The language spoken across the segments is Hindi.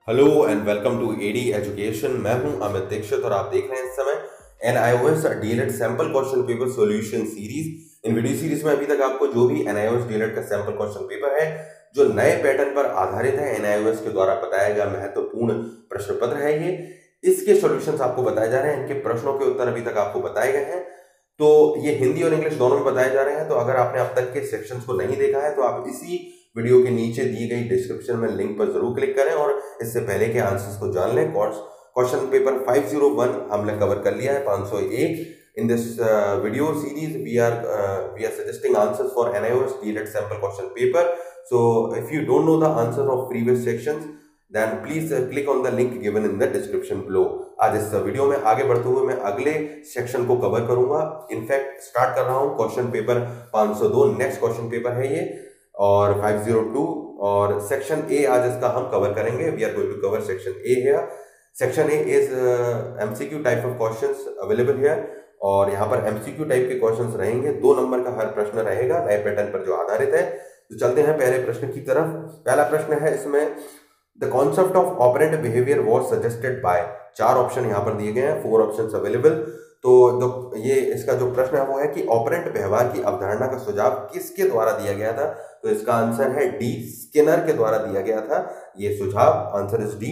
Hello and welcome to AD education. मैं हूं अमित दीक्षित और आप देख रहे हैं इस समय NIOS DElEd sample question paper solution series. इन वीडियो सीरीज में अभी तक आपको जो भी एनआईओएस डीएलएड का सैंपल क्वेश्चन पेपर है जो नए पैटर्न पर आधारित है, एनआईओएस के द्वारा बताया गया महत्वपूर्ण प्रश्न पत्र है ये, इसके सॉल्यूशंस आपको बताए जा रहे हैं। इनके प्रश्नों के उत्तर अभी तक आपको बताए गए हैं। तो ये हिंदी और इंग्लिश दोनों में बताए जा रहे हैं। तो अगर आपने अब तक के सेक्शंस को नहीं देखा है तो आप इसी वीडियो के नीचे दी गई डिस्क्रिप्शन में लिंक पर जरूर क्लिक करें और इससे पहले के आंसर्स को जान लें। क्वेश्चन पेपर 501 हमने कवर कर लिया है, 501। In this video series we are suggesting answers for NIOS DLED sample question paper. So if you don't know the answer of previous sections then please click on the link given in the description below. आज इस वीडियो में आगे बढ़ते हुए मैं अगले सेक्शन को कवर करूंगा। इनफैक्ट स्टार्ट कर रहा हूं question paper 502, next question paper है ये, और 502 और सेक्शन ए आज इसका हम कवर करेंगे। We are going to cover section A here. Section A is MCQ type of questions available here और यहाँ पर एमसीक्यू टाइप के क्वेश्चंस रहेंगे। 2 नंबर का हर प्रश्न रहेगा नए पैटर्न पर जो आधारित है। तो चलते हैं पहले प्रश्न की तरफ। पहला प्रश्न है इसमें the concept of operant behaviour was suggested by. 4 option यहाँ पर दिए गए हैं, 4 ऑप्शंस अवेलेबल। तो ये इसका जो प्रश्न है वो है कि ऑपरेंट व्यवहार की अवधारणा का सुझाव किसके द्वारा दिया गया था। तो इसका आंसर है डी, स्किनर के द्वारा दिया गया था ये सुझाव। Answer is D.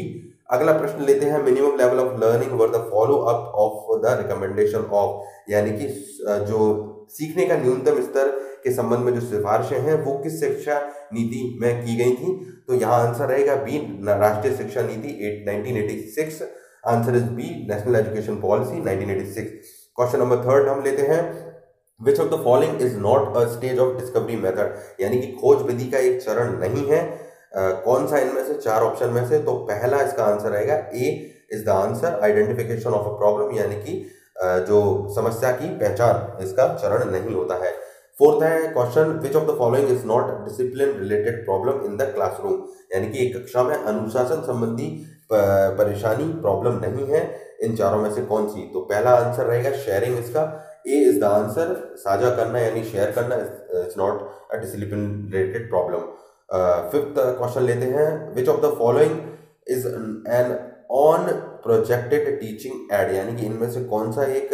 अगला प्रश्न लेते हैं, minimum level of learning were the follow up of the recommendation of, यानी कि जो सीखने का न्यूनतम स्तर के संबंध में जो सिफारिशें हैं वो किस शिक्षा नीति में की गई थी। तो यहाँ आंसर रहेगा बी, राष्ट्रीय शिक्षा नीति 1986। Answer is B, national education policy 1986। Question number 3 हम लेते हैं, which of the following is not a stage of discovery method, यानी कि खोज विधि का एक चरण नहीं है। कौन सा इनमें से 4 ऑप्शन में से। तो पहला इसका आंसर रहेगा A is the answer, identification of a problem, यानी कि जो समस्या की पहचान, इसका चरण नहीं होता है। 4th है question, which of the following is not discipline related problem in the classroom, यानी कि एक कक्षा में अनुशासन संबंधी परेशानी प्रॉब्लम नहीं है। इन चारों में से कौन सी। तो पहला आंसर रहेगा शेयरिंग, इसका ए इज द आंसर, साझा करना यानी शेयर करना, it's not a discipline related problem. 5th question लेते हैं, which of the following is an on projected teaching add, यानी कि इनमें से कौन सा एक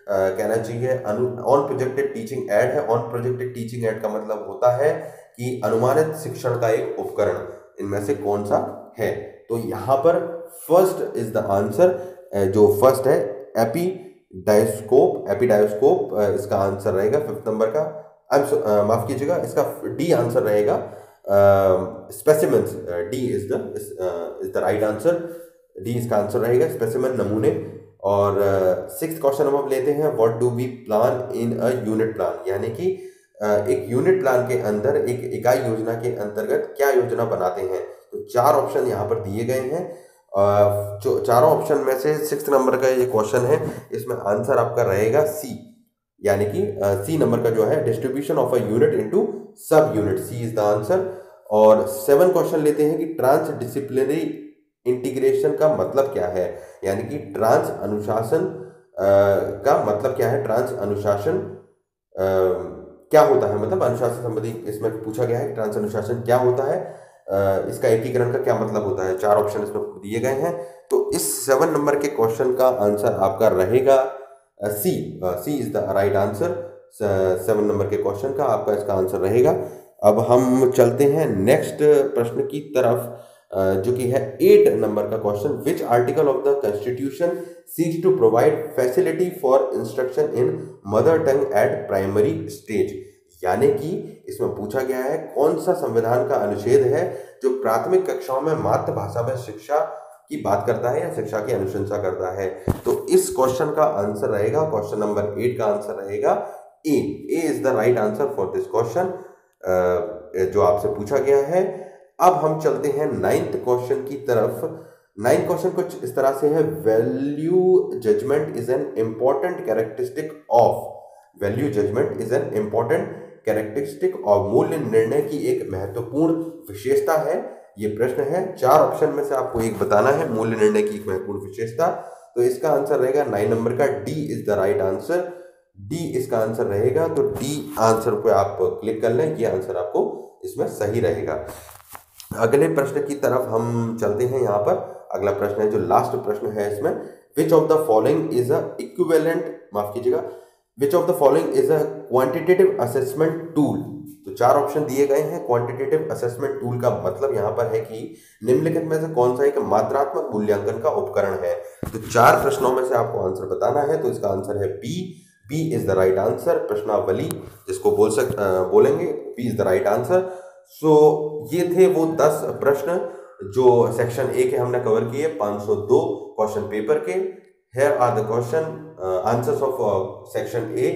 कहना चाहिए ऑन प्रोजेक्टेड टीचिंग एड है। ऑन प्रोजेक्टेड टीचिंग एड का मतलब होता है कि अनुमानित शिक्षण का एक उपकरण, इनमें से कौन सा है। तो यहाँ पर फर्स्ट इज द आंसर, जो फर्स्ट है एपिडायोस्कोप, इसका आंसर रहेगा 5th नंबर का। माफ कीजिएगा, इसका डी आंसर रहेगा specimens. D is the right answer, D इसका आंसर रहेगा, स्पेसिमेन, नमूने। और 6th क्वेश्चन हम लेते हैं, what do we plan in a unit plan, यानी कि एक यूनिट प्लान के अंदर, एक इकाई योजना के अंतर्गत क्या योजना बनाते हैं। तो 4 ऑप्शन यहाँ पर दिए गए हैं। चारों ऑप्शन में से 6th नंबर का ये क्वेश्चन है, इसमें आंसर आपका रहेगा सी, यानी कि सी नंबर का जो है distribution of a unit into subunit, C is the answer. और 7 क्वेश्चन लेते हैं कि ट्रांस डिसिप्लिनरी इंटीग्रेशन का मतलब क्या है, यानी कि ट्रांस अनुशासन का मतलब क्या है। ट्रांस अनुशासन क्या होता है, मतलब अनुशासन संबंधी इसमें पूछा गया है, ट्रांस अनुशासन क्या होता है, इसका एकीकरण का क्या मतलब होता है। 4 ऑप्शन इसमें दिए गए हैं। तो इस 7 नंबर के क्वेश्चन का आंसर आपका रहेगा C, C is the right answer. 7 number के क्वेश्चन का आपका इसका आंसर रहेगा। अब हम चलते हैं नेक्स्ट प्रश्न की तरफ, जो कि है 8 नंबर का question, which article of the constitution seeks to provide facility for instruction in mother tongue at primary stage, यानी कि इसमें पूछा गया है कौन सा संविधान का अनुच्छेद है जो प्राथमिक कक्षाओं में मातृभाषा में शिक्षा की बात करता है या शिक्षा की अनुशंसा करता है। तो इस क्वेश्चन का आंसर रहेगा, क्वेश्चन नंबर 8 का आंसर रहेगा A, is the right answer for this question जो आपसे पूछा गया है। अब हम चलते हैं 9th क्वेश्चन की तरफ। 9th क्वेश्चन कुछ इस तरह से है, value judgement is an important characteristic of, value judgement is an important characteristic और मूल्य निर्णय की एक महत्वपूर्ण विशेषता है। ये प्रश्न है, 4 ऑप्शन में से आपको एक बताना है मूल्य निर्णय की एक महत्वपूर्ण विशेषता। तो इसका आंसर रहेगा 9 नंबर का D is the right answer, D इसका आंसर रहेगा। तो डी आंसर पे आप क्लिक कर लें, ये आंसर आपको इसमें सही रहेगा। अगले प्रश्न की तरफ हम चलते हैं। यहाँ पर अगला प्रश्न है, जो लास्ट प्रश्न है इसमें, विच of the following is a equivalent, माफ कीजिएगा, विच of the following is a quantitative assessment tool. तो चार ऑप्शन दिए गए हैं। क्वांटिटेटिव असेसमेंट टूल का मतलब यहाँ पर है कि निम्नलिखित में से कौन सा एक मात्रात्मक मूल्यांकन का उपकरण है। तो चार प्रश्नों में से आपको आंसर बताना है, तो इसका आंसर है B. B is the right answer. प्रश्नावली जिसको बोलेंगे, B is the right answer. So ये थे वो 10 प्रश्न जो सेक्शन ए के हमने कवर किए 502 क्वेश्चन पेपर के। Here are the question answers of section A,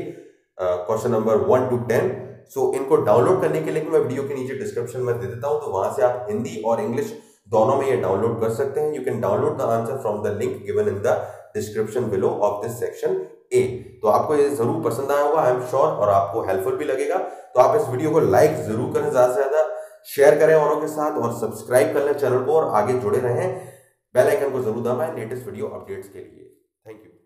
question number 1 to 10। So इनको डाउनलोड करने के लिंक मैं वीडियो के नीचे डिस्क्रिप्शन में दे देता हूं, तो वहां से आप हिंदी और इंग्लिश दोनों में ये डाउनलोड कर सकते हैं। You can download the answer from the link given in the description below of this section A. तो आपको ये जरूर पसंद आया होगा, आई एम श्योर, और आपको हेल्पफुल भी लगेगा। तो आप इस वीडियो को लाइक जरूर करें, ज्यादा से ज्यादा शेयर करें औरों के साथ, और सब्सक्राइब कर लें चैनल को, और आगे जुड़े रहें। बेल आइकन को जरूर दबाएं लेटेस्ट वीडियो अपडेट्स के लिए। Thank you.